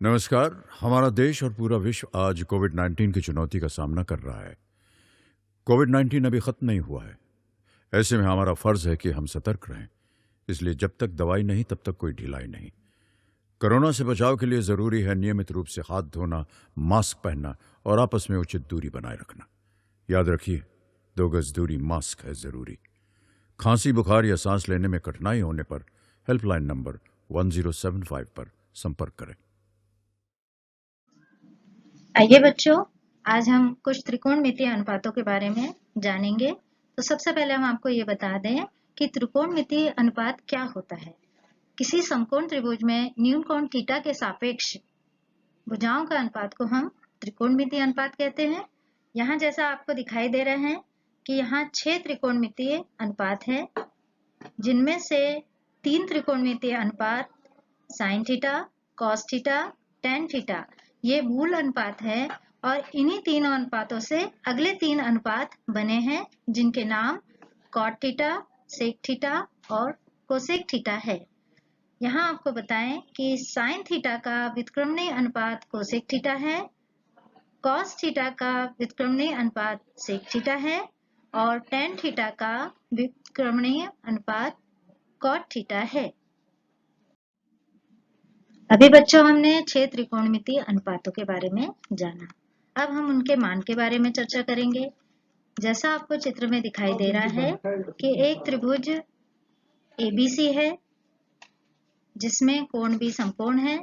नमस्कार। हमारा देश और पूरा विश्व आज कोविड-19 की चुनौती का सामना कर रहा है। कोविड-19 अभी खत्म नहीं हुआ है। ऐसे में हमारा फर्ज है कि हम सतर्क रहें। इसलिए जब तक दवाई नहीं तब तक कोई ढिलाई नहीं। कोरोना से बचाव के लिए जरूरी है नियमित रूप से हाथ धोना, मास्क पहनना और आपस में उचित दूरी बनाए रखना। याद रखिए, 2 गज दूरी, मास्क है जरूरी। खांसी, बुखार या सांस लेने में कठिनाई होने पर हेल्पलाइन नंबर 1075 पर संपर्क करें। आइए बच्चों, आज हम कुछ त्रिकोणमितीय अनुपातों के बारे में जानेंगे। तो सबसे पहले हम आपको ये बता दें कि त्रिकोणमितीय अनुपात क्या होता है। किसी समकोण त्रिभुज में न्यून कोण थीटा के सापेक्ष भुजाओं का अनुपात को हम त्रिकोणमितीय अनुपात कहते हैं। यहाँ जैसा आपको दिखाई दे रहे हैं कि यहाँ 6 त्रिकोणमितीय अनुपात है, जिनमें से 3 त्रिकोणमितीय अनुपात sine theta, cos theta, tan theta ये मूल अनुपात है और इन्हीं तीनों अनुपातों से अगले 3 अनुपात बने हैं, जिनके नाम कॉट थीटा, सेक थीटा और कोसेक थीटा है। यहाँ आपको बताएं कि साइन थीटा का व्युत्क्रमणीय अनुपात कोसेक थीटा है, कॉस थीटा का व्युत्क्रमणीय अनुपात सेक थीटा है और टेन थीटा का व्युत्क्रमणीय अनुपात कॉट थीटा है। अभी बच्चों हमने 6 त्रिकोणमितीय अनुपातों के बारे में जाना। अब हम उनके मान के बारे में चर्चा करेंगे। जैसा आपको चित्र में दिखाई दे रहा है कि एक त्रिभुज ABC है, जिसमें कोण B समकोण है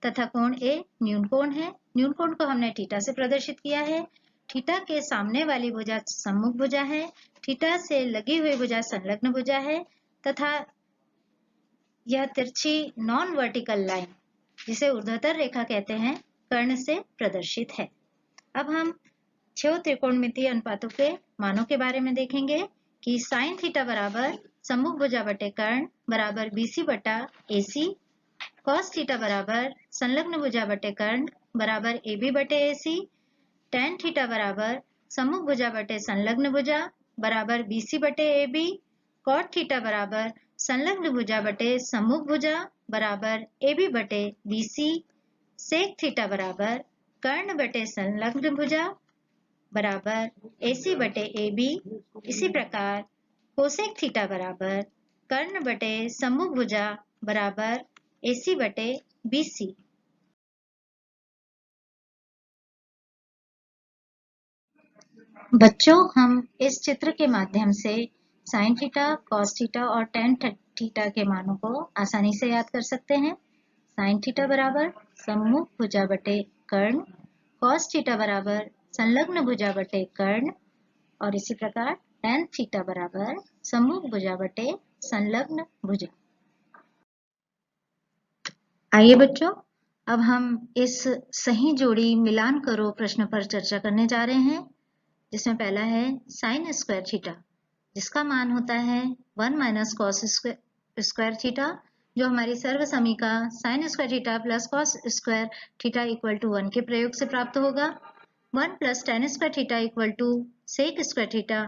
तथा कोण A न्यून कोण है। न्यून कोण को हमने थीटा से प्रदर्शित किया है। थीटा के सामने वाली भुजा सम्मुख भुजा है, थीटा से लगी हुई भुजा संलग्न भुजा है तथा यह तिरछी नॉन वर्टिकल लाइन, जिसे ऊर्ध्वाधर रेखा कहते हैं, कर्ण से प्रदर्शित है। अब हम 6 त्रिकोणमितीय अनुपातों के मानों के बारे में देखेंगे कि साइन थीटा बराबर सम्मुख भुजा बटे कर्ण बराबर BC बटा AC, कॉस थीटा बराबर संलग्न भुजा बटे कर्ण बराबर AB बटे AC, टेन थीटा बराबर सम्मुख भुजा बटे संलग्न भुजा बराबर BC बटे AB, कॉट थीटा बराबर संलग्न भुजा बटे सम्मुख भुजा बराबर AB बटे BC, सेक थीटा बराबर कर्ण बटे संलग्न भुजा बराबर AC बटे AB। इसी प्रकार कोसेक थीटा बराबर कर्ण बटे सम्मुख भुजा बराबर AC बटे BC। बच्चों, हम इस चित्र के माध्यम से साइन थीटा, कॉस थीटा और टेन थीटा के मानों को आसानी से याद कर सकते हैं। साइन थीटा बराबर सम्मुख भुजा बटे कर्ण, कॉस थीटा बराबर संलग्न भुजा बटे कर्ण और इसी प्रकार टेन थीटा बराबर सम्मुख भुजा बटे संलग्न भुजा। आइए बच्चों, अब हम इस सही जोड़ी मिलान करो प्रश्न पर चर्चा करने जा रहे हैं, जिसमें पहला है साइन स्क्वायर थीटा, जिसका मान होता है 1 माइनस कॉस स्क्वायर थीटा, जो हमारी सर्व समीका sine square theta plus cos square theta equal to 1 के प्रयोग से प्राप्त होगा। 1 plus tan square theta equal to sec square theta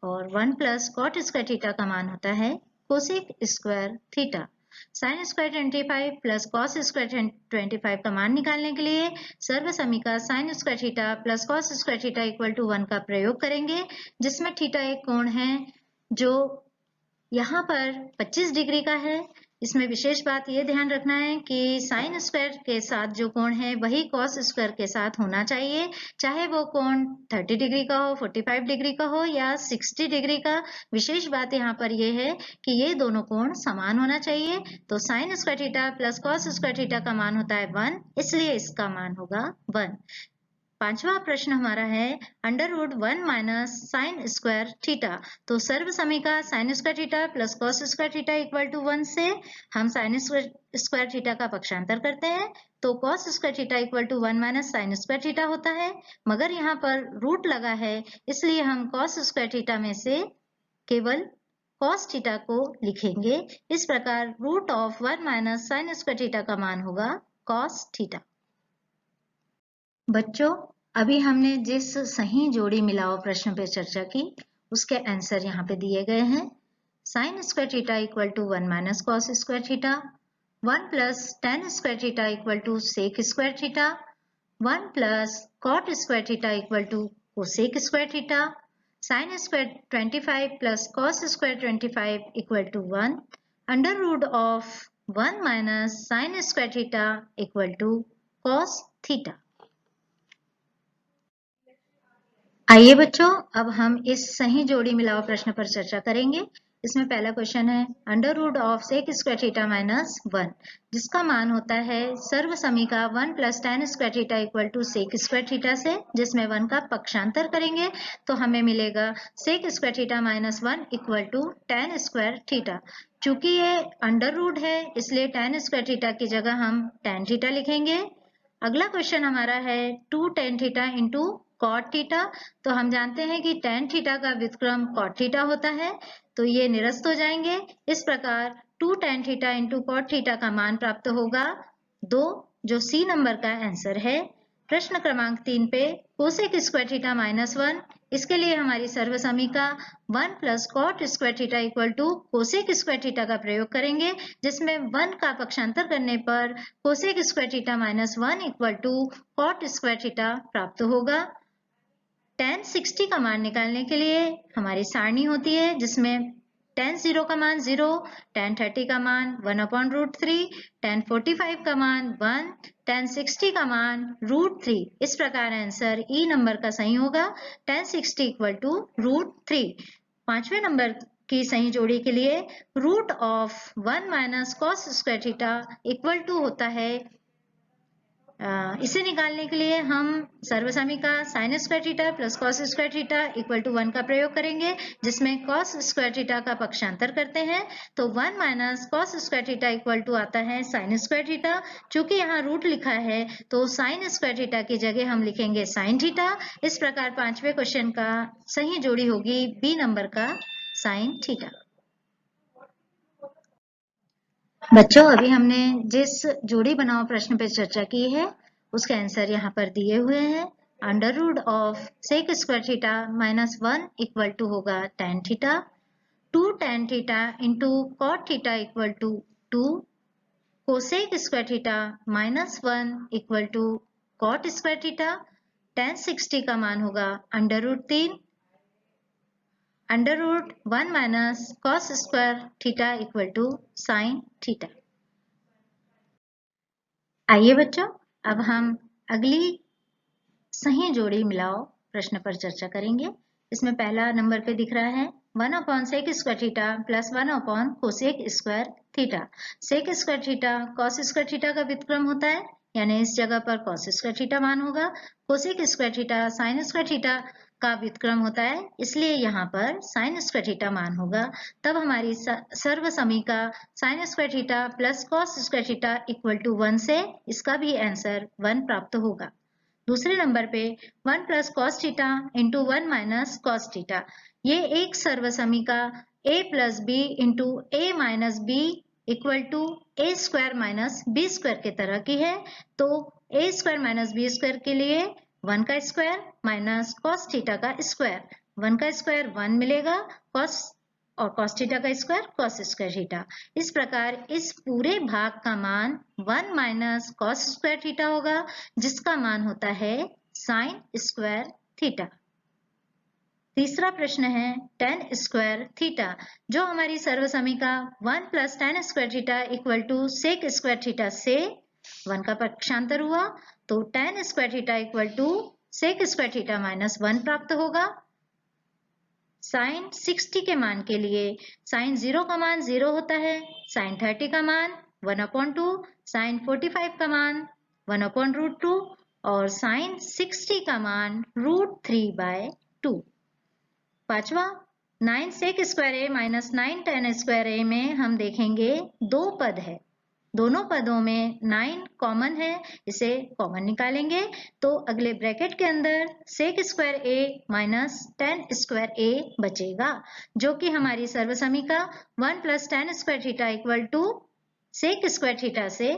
और 1 प्लस कॉट स्क्वायर थीटा का मान होता है cosec square theta. Sine square 25 plus cos square 25 का मान निकालने के लिए सर्व समीका sine square theta plus cos square theta equal to 1 का प्रयोग करेंगे, जिसमें थीटा एक कोण है जो यहाँ पर 25 डिग्री का है। इसमें विशेष बात ये ध्यान रखना है कि साइन स्क्वायर के साथ जो कोण है वही कॉस स्क्वायर के साथ होना चाहिए, चाहे वो कोण 30 डिग्री का हो, 45 डिग्री का हो या 60 डिग्री का। विशेष बात यहाँ पर यह है कि ये दोनों कोण समान होना चाहिए। तो sign square theta plus cos square theta का मान होता है 1, इसलिए इसका मान होगा 1। पांचवा प्रश्न हमारा है under root 1 minus sine square theta. तो सर्व समीका sine square theta plus cos square theta equal to 1 से हम साइन स्क्वायर थीटा का पक्षांतर करते हैं, तो cos square theta equal to 1 minus sine square theta होता है। मगर यहाँ पर रूट लगा है, इसलिए हम कॉस स्क्वायर थीटा में से केवल कॉस थीटा को लिखेंगे। इस प्रकार root of 1 minus sine square theta का मान होगा कॉस थीटा। बच्चों, अभी हमने जिस सही जोड़ी मिलाओ प्रश्न पे चर्चा की, उसके आंसर यहाँ पे दिए गए हैं। Sine square theta equal to 1 minus cos square theta, 1 plus tan square theta equal to sec square theta, 1 plus cot square theta equal to cosec square theta, sin square 25 plus cos square 25 equal to 1, under root of 1 minus sin square theta equal to cos theta. आइए बच्चों, अब हम इस सही जोड़ी मिलाओ प्रश्न पर चर्चा करेंगे। इसमें पहला क्वेश्चन है under root of sec square theta minus 1, जिसका मान होता है सर्व समीका 1 plus tan square theta equal to sec square theta से, जिसमें 1 का पक्षांतर करेंगे तो हमें मिलेगा sec square theta minus 1 equal to tan square theta. चूंकि ये अंडर रूट है इसलिए tan स्क्वायर थीटा की जगह हम tan थीटा लिखेंगे। अगला क्वेश्चन हमारा है 2 tan theta into cot theta. तो हम जानते हैं कि tan थीटा का व्युत्क्रम कॉट थीटा होता है, तो ये निरस्त हो जाएंगे। इस प्रकार 2 tan theta into cot theta का मान प्राप्त होगा 2, जो सी नंबर का आंसर है। प्रश्न क्रमांक 3 पे कोसेक स्क्वायर थीटा माइनस 1, इसके लिए हमारी सर्व समीका 1 plus cot square theta equal to cosec square theta का प्रयोग करेंगे, जिसमें 1 का पक्षांतर करने पर cosec square theta minus 1 equal to cot square theta प्राप्त होगा। tan 60 का मान निकालने के लिए हमारी सारणी होती है, जिसमें tan 0 का मान 0, tan 30 का मान 1/√3, tan 45 का मान 1, tan 60 का मान √3। इस प्रकार आंसर ई नंबर का सही होगा, tan 60 इक्वल टू √3। पांचवें नंबर की सही जोड़ी के लिए root of 1 minus cos square theta equal to होता है, इसे निकालने के लिए हम सर्वसमीका sin square theta plus cos square theta equal to 1 का प्रयोग करेंगे, जिसमें cos स्क्वायर थीटा का पक्षांतर करते हैं तो 1 minus cos square theta equal to आता है sin स्क्वायर थीटा। चूंकि यहाँ रूट लिखा है तो sin स्क्वायर थीटा की जगह हम लिखेंगे sin थीटा। इस प्रकार पांचवें क्वेश्चन का सही जोड़ी होगी बी नंबर का sin थीटा। बच्चों, अभी हमने जिस जोड़ी बनाओ प्रश्न पर चर्चा की है उसके आंसर यहाँ पर दिए हुए हैं। Under root of sec square theta minus 1 equal to होगा tan theta, 2 tan theta into cot theta equal to 2, cosec square theta minus 1 equal to cot square theta, tan 60 का मान होगा under root 3, under root 1 minus cos square theta equal to sine theta. आइए बच्चों, अब हम अगली सही जोड़ी मिलाओ प्रश्न पर चर्चा करेंगे। इसमें पहला नंबर पे दिख रहा है 1/sec square theta plus 1/cosec square theta. Sec square theta cos square theta का व्युत्क्रम होता है, यानी इस जगह पर cos स्क्वायर थीटा मान होगा। Cosec square theta sine square theta का व्युत्क्रम होता है, इसलिए यहाँ पर साइन स्क्वायर थीटा मान होगा। तब हमारी सर्व समीका sine square theta plus cos square theta equal to 1 से इसका भी आंसर 1 प्राप्त होगा। दूसरे नंबर पे 1 plus cos theta into 1 minus cos theta, ये एक सर्व समीका a plus B into A minus B equal to A square minus B square के तरह की है। तो A square minus B square के लिए 1 का स्क्वायर माइनस कॉस थीटा का स्क्वायर, 1 का स्क्वायर 1 मिलेगा, कॉस और कॉस थीटा का स्क्वायर कॉस स्क्वायर थीटा। इस प्रकार इस पूरे भाग का मान 1 माइनस कॉस स्क्वायर थीटा होगा, जिसका मान होता है साइन स्क्वायर थीटा। तीसरा प्रश्न है tan स्क्वायर थीटा, जो हमारी सर्व समीका 1 plus tan square theta equal to sec square theta से 1 का पक्षांतर हुआ तो tan square theta equal to sec square theta minus 1 प्राप्त होगा। साइन 60 के मान के लिए साइन 0 का मान 0 होता है, साइन 30 का मान 1/2, साइन 45 का मान 1/√2 और साइन 60 का मान √3/2। पांचवा 9 सेक square A minus 9 tan square ए में हम देखेंगे दो पद है, दोनों पदों में 9 कॉमन है, इसे कॉमन निकालेंगे तो अगले ब्रैकेट के अंदर sec square A minus tan square A बचेगा, जो कि हमारी सर्व समीका 1 plus tan square theta equal to sec square theta से,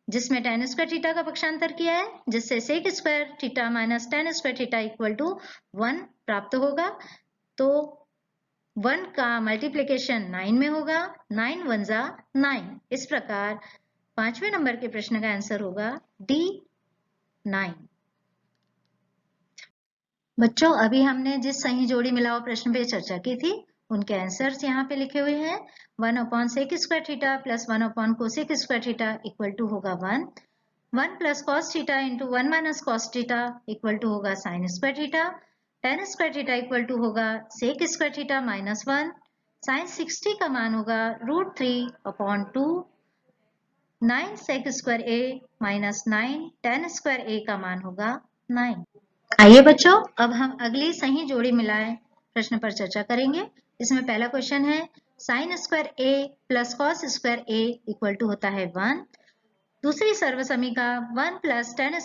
जिसमें tan स्क्वायर थीटा का पक्षांतर किया है, जिससे sec square theta minus tan square theta equal to 1 प्राप्त होगा। तो 1 का मल्टीप्लिकेशन 9 में होगा, 9 1 जा 9। इस प्रकार 5वें नंबर के प्रश्न का आंसर होगा डी 9। बच्चों, अभी हमने जिस सही जोड़ी मिलाओ प्रश्न पे चर्चा की थी उनके आंसर्स यहाँ पे लिखे हुए हैं। 1/sec² theta plus 1/cosec² theta equal to होगा 1 plus cos theta into 1 minus cos theta equal to होगा sin² theta, tan² theta equal to होगा sec² थीटा माइनस 1, sin 60 का मान होगा √3/2, 9 sec² a minus 9 tan² a का मान होगा 9। आइए बच्चों, अब हम अगली सही जोड़ी मिलाए प्रश्न पर चर्चा करेंगे। इसमें पहला क्वेश्चन है sin² a plus cos² a equal to होता है 1। दूसरी सर्वसमीका 1 plus tan²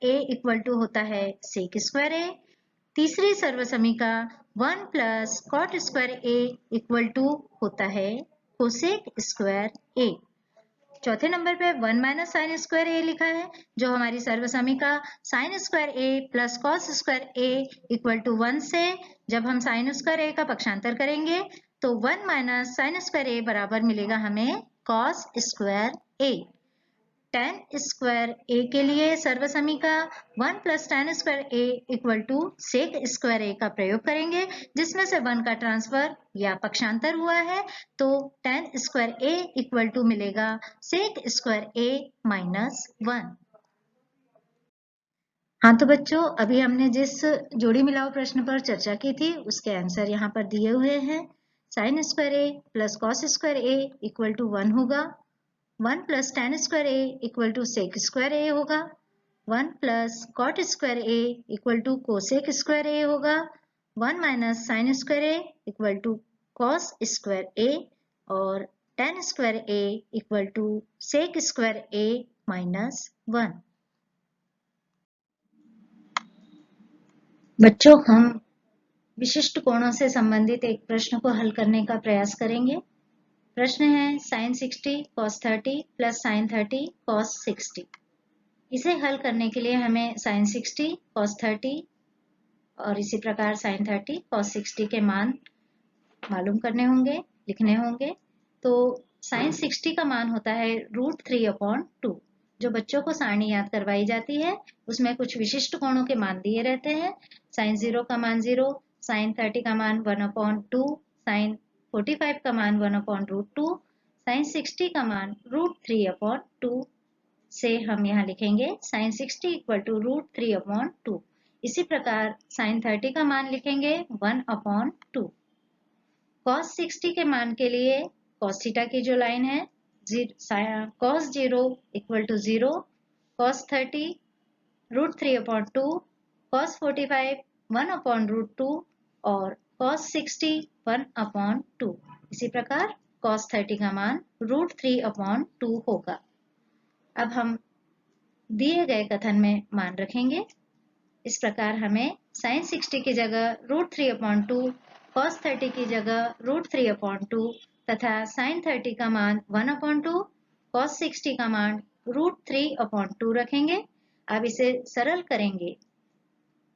a equal to होता है sec² a। तीसरी सर्वसमीका 1 plus cot² a equal to होता है cosec² a। चौथे नंबर पे 1 माइनस sin² a लिखा है, जो हमारी सर्वसमीका sin² a plus cos² a equal to 1 से जब हम sin² a का पक्षांतर करेंगे तो 1 माइनस sin² a बराबर मिलेगा हमें cos² a। tan² a के लिए सर्वसमीका 1 plus tan² a equal to sec² a का प्रयोग करेंगे, जिसमें से 1 का ट्रांसफर या पक्षांतर हुआ है तो tan² a इक्वल टू मिलेगा sec² a माइनस 1। हाँ तो बच्चों, अभी हमने जिस जोड़ी मिलाओ प्रश्न पर चर्चा की थी उसके आंसर यहाँ पर दिए हुए हैं। sin² a plus cos² a equal to 1 होगा, 1 plus tan² a equal to sec² a होगा, 1 plus cot² a equal to cosec² a होगा, 1 minus sin² a equal to cos² a और tan² a equal to sec² a minus 1। बच्चों, हम विशिष्ट कोणों से संबंधित एक प्रश्न को हल करने का प्रयास करेंगे। प्रश्न है sin 60 cos 30 plus sin 30 cos 60। इसे हल करने के लिए हमें sin 60 cos 30 और इसी प्रकार sin 30 cos 60 के मान मालूम करने होंगे, लिखने होंगे। तो sin 60 का मान होता है √3/2। जो बच्चों को सारणी याद करवाई जाती है उसमें कुछ विशिष्ट कोणों के मान दिए रहते हैं। sin 0 का मान 0, sin 30 का मान 1/2, sin 45 का मान 1/√2, sin 60 का मान √3/2 से हम यहाँ लिखेंगे sin 60 इक्वल टू √3/2। इसी प्रकार sin 30 का मान लिखेंगे 1/2। cos 60 के मान के लिए cos थीटा की जो लाइन है cos 0 equal to 0, cos 30 √3/2, cos 45 1/√2 और cos 60 1/2। इसी प्रकार cos 30 का मान √3/2 होगा। अब हम दिए गए कथन में मान रखेंगे। इस प्रकार हमें sin 60 की जगह √3/2, cos 30 की जगह √3/2 तथा sin 30 का मान 1/2, cos 60 का मान √3/2 रखेंगे। अब इसे सरल करेंगे।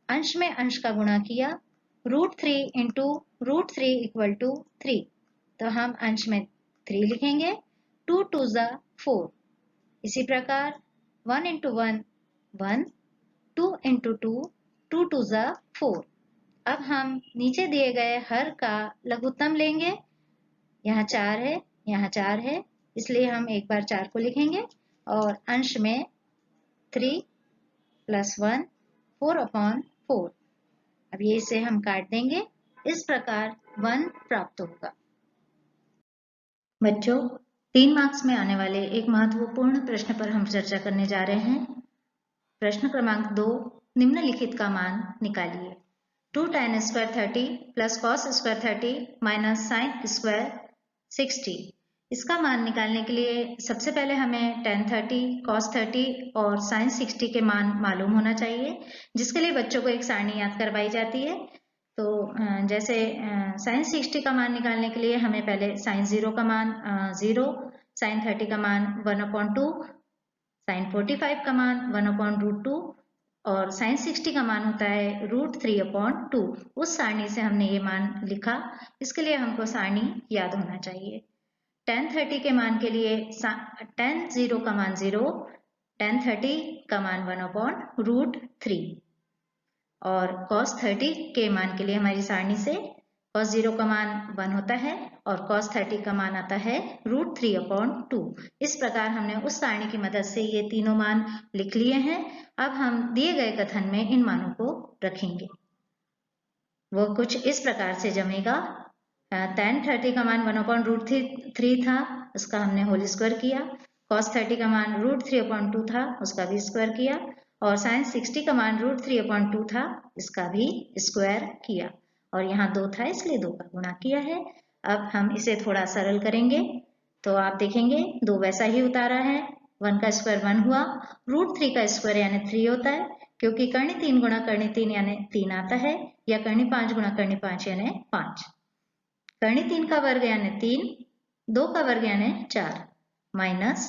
अंश में अंश का गुणा किया, √3 इंटू √3 इक्वल टू 3। तो हम अंश में 3 लिखेंगे, 2 2 ज़ा 4। इसी प्रकार 1 इंटू 1 1, 2 इंटू 2 2 2 ज़ा 4। अब हम नीचे दिए गए हर का लघुत्तम लेंगे। यहाँ 4 है, यहाँ 4 है, इसलिए हम एक बार 4 को लिखेंगे और अंश में 3 प्लस 1 4/4। अब ये इसे हम काट देंगे। इस प्रकार 1 प्राप्त होगा। बच्चों, 3 मार्क्स में आने वाले एक महत्वपूर्ण प्रश्न पर हम चर्चा करने जा रहे हैं। प्रश्न क्रमांक 2, निम्नलिखित का मान निकालिए। 2 tan² 30 plus cos² 30 minus sin² 60। इसका मान निकालने के लिए सबसे पहले हमें tan 30, cos 30 और sin 60 के मान मालूम होना चाहिए, जिसके लिए बच्चों को एक सारणी याद करवाई जाती है। तो जैसे sin 60 का मान निकालने के लिए हमें पहले sin 0 का मान 0, sin 30 का मान 1/2, sin 45 का मान 1/√2 और sin 60 का मान होता है √3/2। उस सारणी से हमने ये मान लिखा। इसके लिए हमको सारणी याद होना चाहिए। tan 30 के मान के लिए tan 0 का मान 0, tan 30 का मान 1/√3 और cos 30 के मान के लिए हमारी सारणी से cos 0 का मान 1 होता है और cos 30 का मान आता है √3/2। इस प्रकार हमने उस सारणी की मदद से ये तीनों मान लिख लिए हैं। अब हम दिए गए कथन में इन मानों को रखेंगे। वो कुछ इस प्रकार से जमेगा। tan 30 का मान 1/√3 था, उसका हमने होल स्क्वायर किया। cos 30 का मान √3/2 था, उसका भी स्क्वायर किया और sin 60 का मान √3/2 था, इसका भी स्क्वायर किया और यहाँ 2 था इसलिए 2 का गुणा किया है। अब हम इसे थोड़ा सरल करेंगे तो आप देखेंगे 2 वैसा ही उतारा है। 1 का स्क्वायर 1 हुआ, √3 का स्क्वायर यानी 3 होता है क्योंकि कर्णी 3 गुणा कर्णी 3 यानी 3 आता है, या कर्णी 5 गुणा कर्णी 5 यानी 5। कर्णी 3 का वर्ग यानी 3, 2 का वर्ग यानी 4 माइनस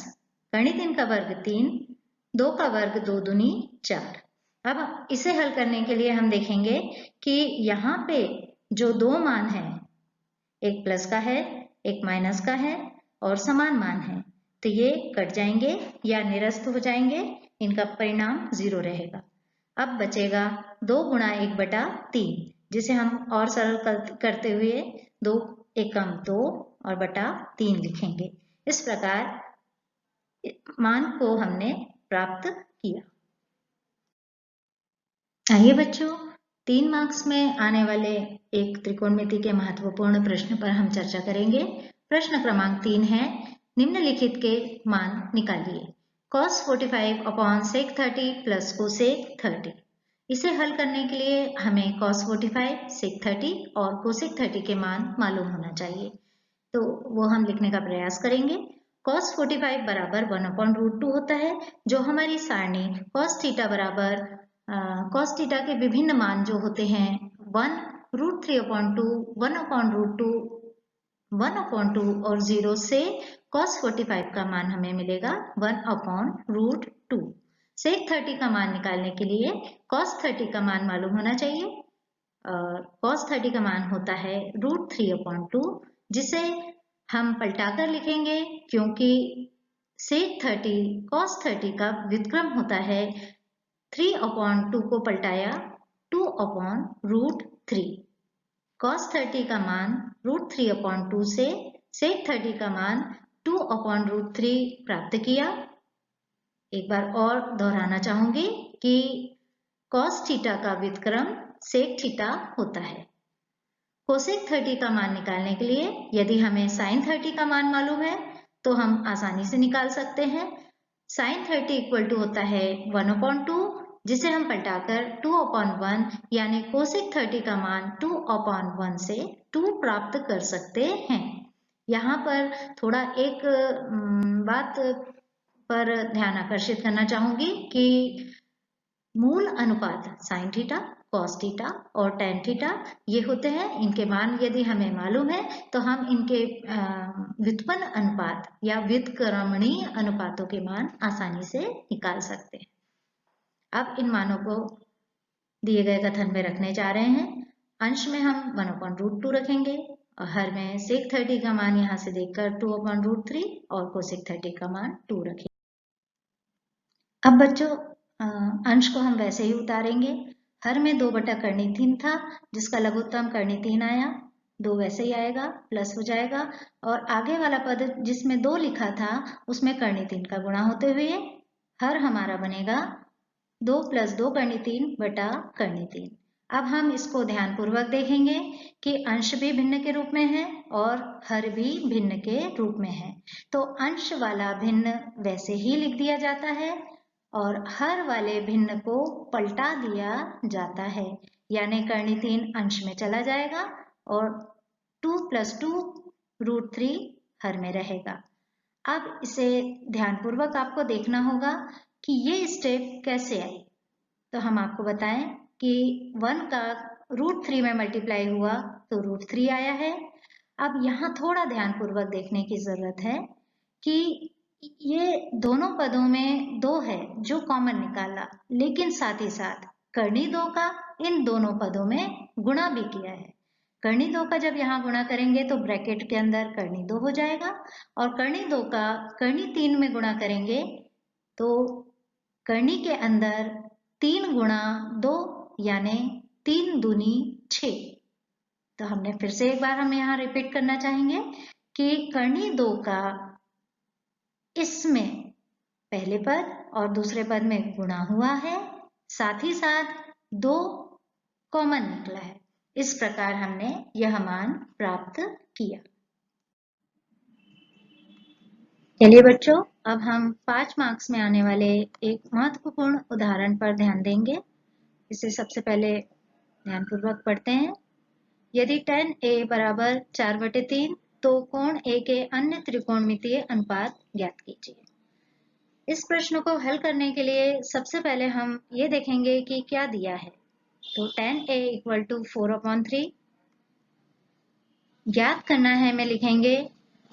कर्णी 3 का वर्ग 3, 2 का वर्ग 2 दूनी 4। अब इसे हल करने के लिए हम देखेंगे कि यहाँ पे जो दो मान है, एक प्लस का है एक माइनस का है और समान मान है, तो ये कट जाएंगे या निरस्त हो जाएंगे, इनका परिणाम 0 रहेगा। अब बचेगा 2 गुणा 1/3, जिसे हम और सरल करते हुए 2 एकम 2 और बटा 3 लिखेंगे। इस प्रकार मान को हमने प्राप्त किया। आइए बच्चों, 3 मार्क्स में आने वाले एक त्रिकोणमिति के महत्वपूर्ण प्रश्न पर हम चर्चा करेंगे। प्रश्न क्रमांक 3 है, निम्नलिखित के मान निकालिए। cos 45/sec 30 plus cosec 30। इसे हल करने के लिए हमें cos 45, sec 30 और cosec 30 के मान मालूम होना चाहिए, तो वो हम लिखने का प्रयास करेंगे। cos 45 बराबर 1/√2 होता है, जो हमारी सारणी cos थीटा बराबर cos थीटा के विभिन्न मान जो होते हैं 1, √3/2, 1/√2, 1/2 और 0 से cos 45 का मान हमें मिलेगा 1/√2। sec 30 का मान निकालने के लिए cos 30 का मान मालूम होना चाहिए और cos 30 का मान होता है √3/2, जिसे हम पलटाकर लिखेंगे क्योंकि sec 30 cos 30 का व्युत्क्रम होता है। 3/2 को पलटाया 2/√3। cos 30 का मान √3/2 से sec 30 का मान 2/√3 प्राप्त किया। एक बार और दोहराना चाहूंगी कि cos थीटा का व्युत्क्रम sec थीटा होता है। cosec 30 का मान निकालने के लिए यदि हमें sin 30 का मान मालूम है तो हम आसानी से निकाल सकते हैं। sin 30 इक्वल टू होता है 1/2, जिसे हम पलटाकर 2/1 यानी cosec 30 का मान 2/1 से 2 प्राप्त कर सकते हैं। यहाँ पर थोड़ा एक बात पर ध्यान आकर्षित करना चाहूंगी कि मूल अनुपात sin थीटा, cos थीटा और tan थीटा ये होते हैं। इनके मान यदि हमें मालूम है तो हम इनके व्युत्पन्न अनुपात या व्युत्क्रमणीय अनुपातों के मान आसानी से निकाल सकते हैं। अब इन मानों को दिए गए कथन में रखने जा रहे हैं। अंश में हम 1/√2 रखेंगे और हर में sec 30 का मान यहाँ से देखकर 2/√3 और cosec 30 का मान 2 रखेंगे। अब बच्चों अंश को हम वैसे ही उतारेंगे। हर में 2/3 था, जिसका लघुत्तम कर्णी 3 आया, 2 वैसे ही आएगा, प्लस हो जाएगा और आगे वाला पद जिसमें 2 लिखा था उसमें कर्णी 3 का गुणा होते हुए हर हमारा बनेगा 2 + 2 कर्णी 3 बटा कर्णी 3। अब हम इसको ध्यानपूर्वक देखेंगे कि अंश भी भिन्न के रूप में है और हर भी भिन्न के रूप में है, तो अंश वाला भिन्न वैसे ही लिख दिया जाता है और हर वाले भिन्न को पलटा दिया जाता है, यानी कर्णी 3 अंश में चला जाएगा और 2 + 2 √3 हर में रहेगा। अब इसे ध्यानपूर्वक आपको देखना होगा कि ये स्टेप कैसे आए, तो हम आपको बताएं कि 1 का √3 में मल्टीप्लाई हुआ तो √3 आया है। अब यहाँ थोड़ा ध्यानपूर्वक देखने की जरूरत है कि ये दोनों पदों में 2 है जो कॉमन निकाला, लेकिन साथ ही साथ कर्णी 2 का इन दोनों पदों में गुणा भी किया है। कर्णी 2 का जब यहाँ गुणा करेंगे तो ब्रैकेट के अंदर कर्णी 2 हो जाएगा, और कर्णी 2 का कर्णी 3 में गुणा करेंगे तो कर्णी के अंदर 3 गुणा 2 यानी 3 दूनी 6। तो हमने फिर से एक बार हम यहाँ रिपीट करना चाहेंगे कि कर्णी 2 का इसमें पहले पद और दूसरे पद में गुणा हुआ है, साथ ही साथ 2 कॉमन निकला है। इस प्रकार हमने यह मान प्राप्त किया। चलिए बच्चों, अब हम 5 मार्क्स में आने वाले एक महत्वपूर्ण उदाहरण पर ध्यान देंगे। इसे सबसे पहले ध्यानपूर्वक पढ़ते हैं। यदि tan A बराबर 4/3 तो कोण A के अन्य त्रिकोणमितीय अनुपात ज्ञात कीजिए। इस प्रश्न को हल करने के लिए सबसे पहले हम ये देखेंगे कि क्या दिया है। तो tan A = 4/3 ज्ञात करना है, में लिखेंगे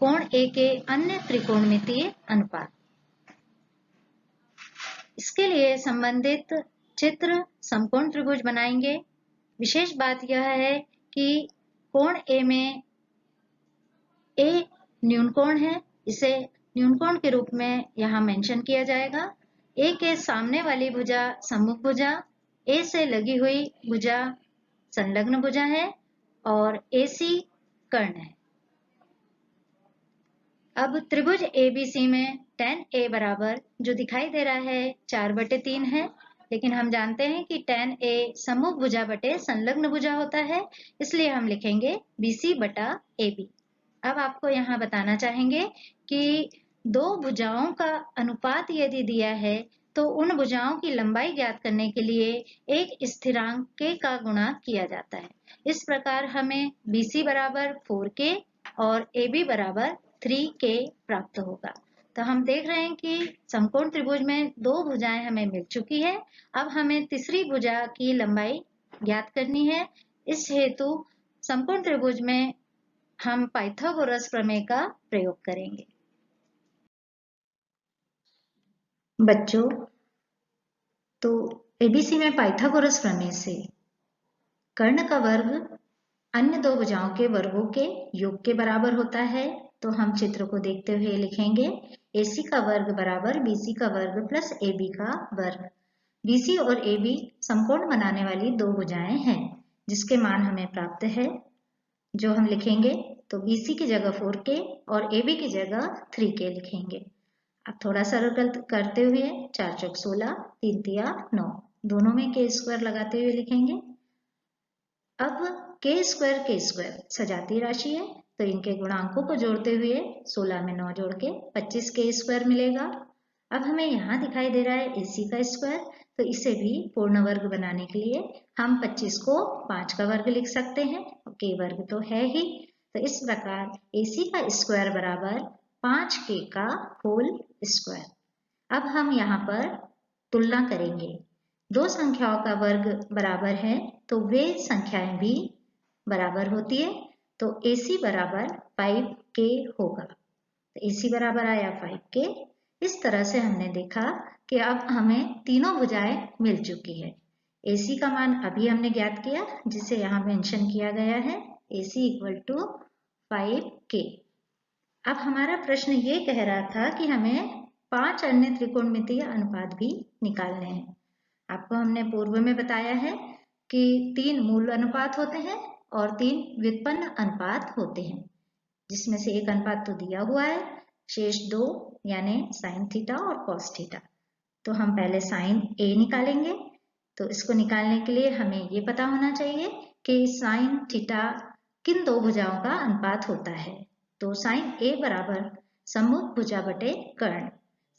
कोण A के अन्य त्रिकोणमितीय अनुपात। इसके लिए संबंधित चित्र समकोण त्रिभुज बनाएंगे। विशेष बात यह है कि कोण A में A न्यून कोण है, इसे न्यून कोण के रूप में यहाँ मेंशन किया जाएगा। A के सामने वाली भुजा सम्मुख भुजा, A से लगी हुई भुजा संलग्न भुजा है और AC कर्ण है। अब त्रिभुज ABC में tan A बराबर जो दिखाई दे रहा है 4/3 है, लेकिन हम जानते हैं कि tan A सम्मुख भुजा बटे संलग्न भुजा होता है, इसलिए हम लिखेंगे BC/AB। अब आपको यहाँ बताना चाहेंगे कि दो भुजाओं का अनुपात यदि दिया है तो उन भुजाओं की लंबाई ज्ञात करने के लिए एक स्थिरांक k का गुणा किया जाता है। इस प्रकार हमें BC बराबर 4k और AB बराबर 3k प्राप्त होगा। तो हम देख रहे हैं कि समकोण त्रिभुज में दो भुजाएं हमें मिल चुकी है। अब हमें तीसरी भुजा की लंबाई ज्ञात करनी है। इस हेतु समकोण त्रिभुज में हम पाइथागोरस प्रमेय का प्रयोग करेंगे। बच्चों, तो एबीसी में पाइथागोरस प्रमेय से कर्ण का वर्ग अन्य दो भुजाओं के वर्गों के योग के बराबर होता है। तो हम चित्र को देखते हुए लिखेंगे AC का वर्ग बराबर BC का वर्ग प्लस AB का वर्ग। BC और AB समकोण बनाने वाली दो भुजाएं हैं जिसके मान हमें प्राप्त है, जो हम लिखेंगे तो BC की जगह 4k और AB की जगह 3k लिखेंगे। अब थोड़ा सरल करते हुए 4 चौक 16, 3 तिया 9, दोनों में k² लगाते हुए लिखेंगे। अब k² सजातीय राशि है, तो इनके गुणांकों को जोड़ते हुए 16 में 9 जोड़ के 25k² मिलेगा। अब हमें यहाँ दिखाई दे रहा है AC का स्क्वायर, तो इसे भी पूर्ण वर्ग बनाने के लिए हम 25 को 5 का वर्ग लिख सकते हैं और k वर्ग तो है ही। तो इस प्रकार AC का स्क्वायर बराबर 5k का होल स्क्वायर। अब हम यहाँ पर तुलना करेंगे। दो संख्याओं का वर्ग बराबर है तो वे संख्याएं भी बराबर होती है, तो AC बराबर 5k होगा। तो AC बराबर आया 5k। इस तरह से हमने देखा कि अब हमें तीनों भुजाएं मिल चुकी है। AC का मान अभी हमने ज्ञात किया, जिसे यहाँ मेंशन किया गया है AC = 5k। अब हमारा प्रश्न ये कह रहा था कि हमें 5 अन्य त्रिकोणमितीय अनुपात भी निकालने हैं। आपको हमने पूर्व में बताया है कि 3 मूल अनुपात होते हैं और 3 व्युत्पन्न अनुपात होते हैं, जिसमें से एक अनुपात तो दिया हुआ है, शेष 2 यानी sin थीटा और cos थीटा। तो हम पहले sin A निकालेंगे। तो इसको निकालने के लिए हमें ये पता होना चाहिए कि sin थीटा किन दो भुजाओं का अनुपात होता है। तो sin A बराबर सम्मुख भुजा बटे कर्ण।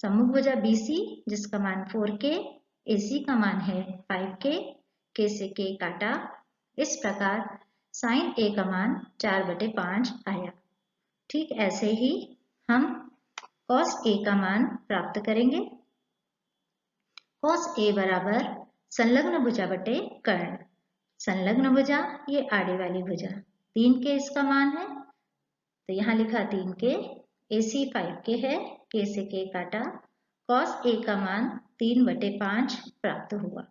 सम्मुख भुजा BC जिसका मान 4k, AC का मान है 5k, k से k काटा। इस प्रकार sin A का मान 4/5 आया। ठीक ऐसे ही हम cos A का मान प्राप्त करेंगे। cos A बराबर संलग्न भुजा बटे कर्ण। संलग्न भुजा ये आड़े वाली भुजा, 3k इसका मान है, तो यहाँ लिखा 3k। AC 5k है, k से k काटा, cos A का मान 3/5 प्राप्त हुआ।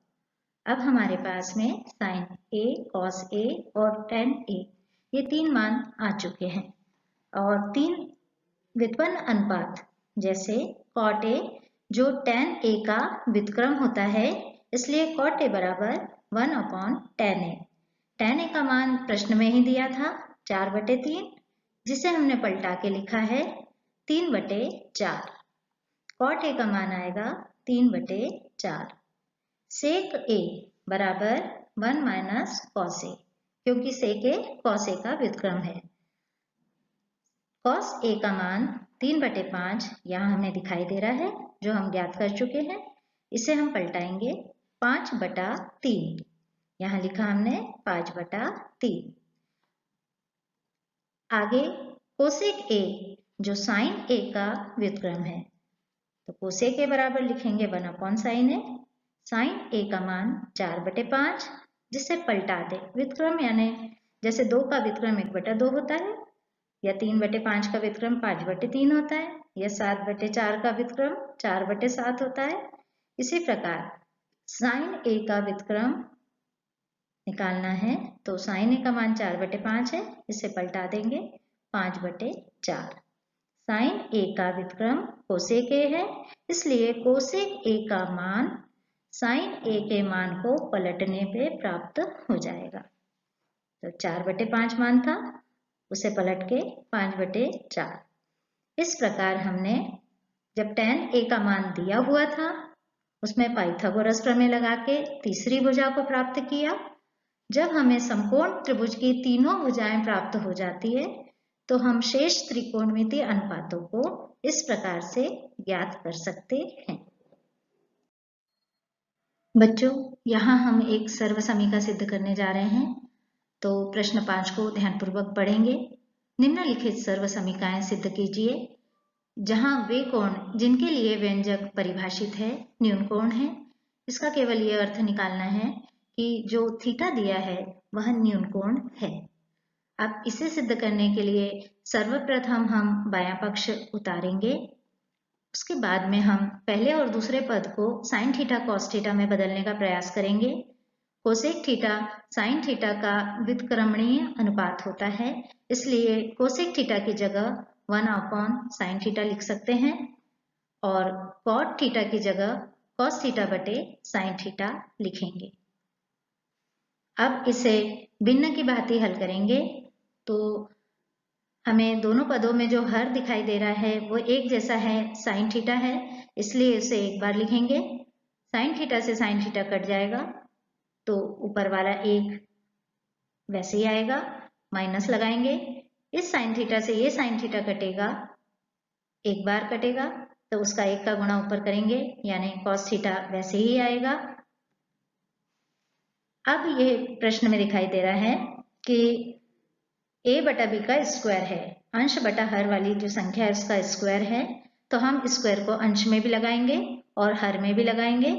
अब हमारे पास में sin A, cos A और tan A ये 3 मान आ चुके हैं और 3 व्युत्पन्न अनुपात जैसे cot A जो tan A का व्युत्क्रम होता है, इसलिए cot A बराबर 1/tan A। tan A का मान प्रश्न में ही दिया था 4/3, जिसे हमने पलटा के लिखा है 3/4। cot A का मान आएगा 3/4। sec A बराबर 1 - cos A, क्योंकि sec A cos A का व्युत्क्रम है। cos A का मान 3/5 यहाँ हमें दिखाई दे रहा है, जो हम ज्ञात कर चुके हैं। इसे हम पलटाएंगे 5/3। यहाँ लिखा हमने 5/3। आगे cosec A जो sin A का व्युत्क्रम है, तो cosec A बराबर लिखेंगे 1/sin A। sin A का मान 4/5, जिसे पलटा दे व्युत्क्रम, यानी जैसे 2 का व्युत्क्रम 1/2 होता है, या 3/5 का व्युत्क्रम 5/3 होता है, या 7/4 का व्युत्क्रम 4/7 होता है। इसी प्रकार sin A का व्युत्क्रम निकालना है, तो sin A का मान 4/5 है, इसे पलटा देंगे 5/4। sin A का व्युत्क्रम cosec A है, इसलिए cosec A का मान sin A के मान को पलटने पे प्राप्त हो जाएगा। तो 4/5 मान था, उसे पलट के 5/4। इस प्रकार हमने जब tan A का मान दिया हुआ था, उसमें पाइथागोरस प्रमेय लगा के तीसरी भुजा को प्राप्त किया। जब हमें समकोण त्रिभुज की तीनों भुजाएं प्राप्त हो जाती है, तो हम शेष त्रिकोणमितीय अनुपातों को इस प्रकार से ज्ञात कर सकते हैं। बच्चों, यहाँ हम एक सर्वसमीका सिद्ध करने जा रहे हैं, तो प्रश्न 5 को ध्यानपूर्वक पढ़ेंगे। निम्नलिखित सर्वसमीकाएं सिद्ध कीजिए जहां वे कोण जिनके लिए व्यंजक परिभाषित है न्यून कोण है। इसका केवल ये अर्थ निकालना है कि जो थीटा दिया है वह न्यून कोण है। अब इसे सिद्ध करने के लिए सर्वप्रथम हम बायां पक्ष उतारेंगे। उसके बाद में हम पहले और दूसरे पद को साइन थीटा कॉस थीटा में बदलने का प्रयास करेंगे। कोसेक थीटा साइन थीटा का व्युत्क्रमणीय अनुपात होता है, इसलिए कोसेक थीटा की जगह 1/sin थीटा लिख सकते हैं और cot थीटा की जगह cos थीटा बटे sin थीटा लिखेंगे। अब इसे भिन्न की भांति हल करेंगे, तो हमें दोनों पदों में जो हर दिखाई दे रहा है वो एक जैसा है, sin थीटा है, इसलिए इसे एक बार लिखेंगे। sin थीटा से sin थीटा कट जाएगा, तो ऊपर वाला एक वैसे ही आएगा, माइनस लगाएंगे। इस sin थीटा से ये sin थीटा कटेगा, एक बार कटेगा, तो उसका एक का गुणा ऊपर करेंगे, यानी cos थीटा वैसे ही आएगा। अब ये प्रश्न में दिखाई दे रहा है कि a/b का स्क्वायर है, अंश बटा हर वाली जो संख्या है उसका स्क्वायर है, तो हम स्क्वायर को अंश में भी लगाएंगे और हर में भी लगाएंगे।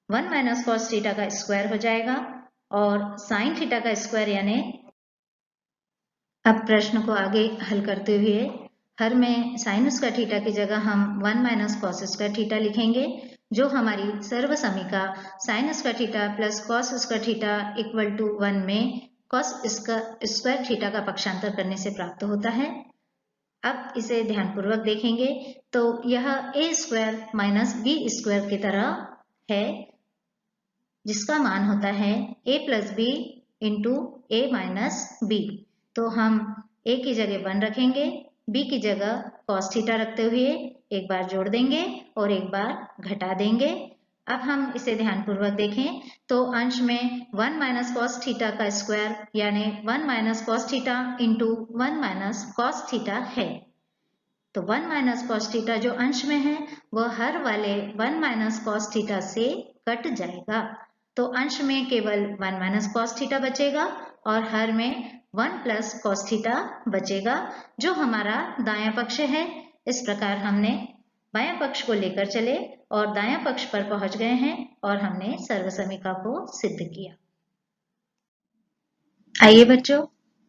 1 - cos थीटा का स्क्वायर हो जाएगा और sin थीटा का स्क्वायर, यानी अब प्रश्न को आगे हल करते हुए हर में sin स्क्वायर थीटा की जगह हम 1 - cos स्क्वायर थीटा लिखेंगे, जो हमारी सर्वसमीका sin square theta plus cos square theta = 1 में cos स्क्वायर थीटा का पक्षांतर करने से प्राप्त होता है। अब इसे ध्यानपूर्वक देखेंगे तो यह a square minus b square की तरह है, जिसका मान होता है a plus b into a minus b। तो हम a की जगह 1 रखेंगे, b की जगह cos थीटा रखते हुए एक बार जोड़ देंगे और एक बार घटा देंगे। अब हम इसे ध्यानपूर्वक देखें तो अंश में 1 - cos थीटा का स्क्वायर, यानी 1 - cos theta into 1 - cos theta है। तो 1 - cos थीटा जो अंश में है वह हर वाले 1 - cos थीटा से कट जाएगा, तो अंश में केवल 1 - cos थीटा बचेगा और हर में 1 + cos थीटा बचेगा, जो हमारा दायां पक्ष है। इस प्रकार हमने बायां पक्ष को लेकर चले और दायां पक्ष पर पहुंच गए हैं और हमने सर्वसमीका को सिद्ध किया। आइए बच्चों,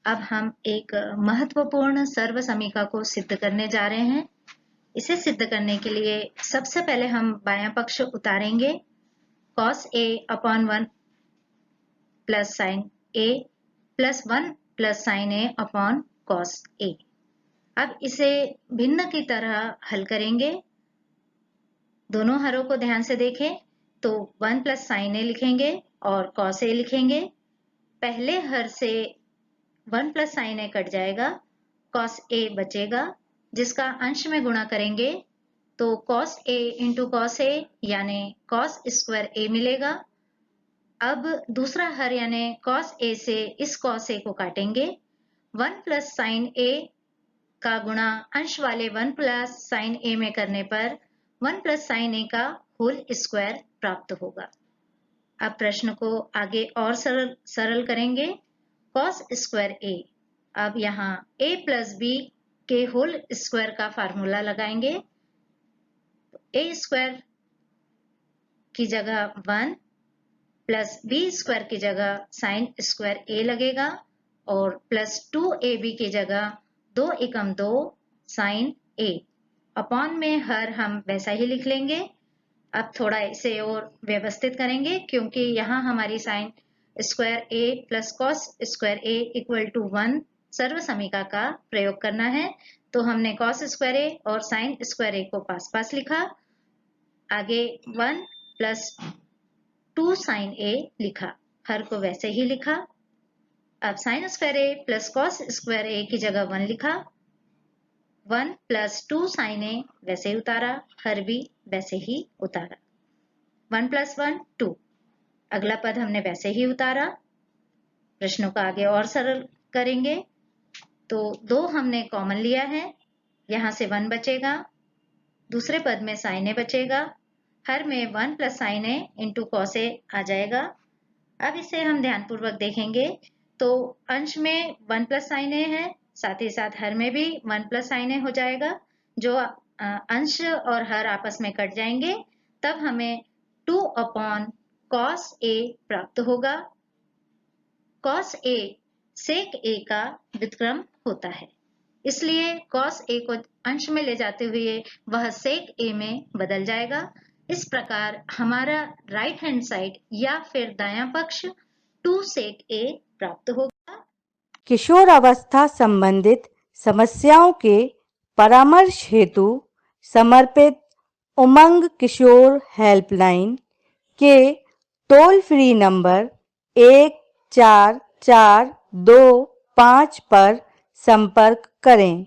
अब हम एक महत्वपूर्ण सर्वसमीका को सिद्ध करने जा रहे हैं। इसे सिद्ध करने के लिए सबसे पहले हम बायां पक्ष उतारेंगे। cos A/1 plus sin A plus 1 plus sine A upon cos A. अब इसे भिन्न की तरह हल करेंगे। दोनों हरों को ध्यान से देखें तो 1 प्लस साइन ए लिखेंगे और कॉस ए लिखेंगे। पहले हर से 1 प्लस साइन ए कट जाएगा, कॉस ए बचेगा, जिसका अंश में गुणा करेंगे तो cos A into cos A यानी कॉस स्क्वायर ए मिलेगा। अब दूसरा हर यानी कॉस ए से इस कॉस ए को काटेंगे। 1 प्लस साइन ए का गुणा अंश वाले 1 प्लस साइन ए में करने पर 1 प्लस साइन ए का होल स्क्वायर प्राप्त होगा। अब प्रश्न को आगे और सरल करेंगे। कॉस स्क्वायर ए, अब यहाँ a प्लस बी के होल स्क्वायर का फार्मूला लगाएंगे। a स्क्वायर की जगह 1 प्लस बी स्क्वायर की जगह साइन स्क्वायर a लगेगा और प्लस 2ab की जगह 2 एकम 2 साइन a। अपॉन में हर हम वैसा ही लिख लेंगे। अब थोड़ा इसे और व्यवस्थित करेंगे क्योंकि यहाँ हमारी sine square a plus cos square a equal to 1 सर्व समीका का प्रयोग करना है। तो हमने कॉस स्क्वायर a और साइन स्क्वायर a को पास पास लिखा। आगे 1 प्लस 2 साइन a लिखा, हर को वैसे ही लिखा। अब sign square a plus cos square a की जगह 1 लिखा। 1 प्लस 2 साइन a वैसे ही उतारा, हर भी वैसे ही उतारा। 1 प्लस 1 2, अगला पद हमने वैसे ही उतारा। प्रश्नों को आगे और सरल करेंगे तो 2 हमने कॉमन लिया है, यहाँ से 1 बचेगा, दूसरे पद में साइन a बचेगा, हर में 1 plus sign a into cos a आ जाएगा। अब इसे हम ध्यानपूर्वक देखेंगे तो अंश में 1 प्लस साइन a है, साथ ही साथ हर में भी 1 प्लस साइन a हो जाएगा। जो अंश और हर आपस में कट जाएंगे तब हमें 2 अपॉन कॉस a प्राप्त होगा। कॉस a सेक a का व्युत्क्रम होता है, इसलिए कॉस a को अंश में ले जाते हुए वह सेक a में बदल जाएगा। इस प्रकार हमारा राइट हैंड साइड या फिर दायां पक्ष 2 सेक a प्राप्त होगा। किशोर अवस्था संबंधित समस्याओं के परामर्श हेतु समर्पित उमंग किशोर हेल्पलाइन के टोल फ्री नंबर 144225 पर संपर्क करें।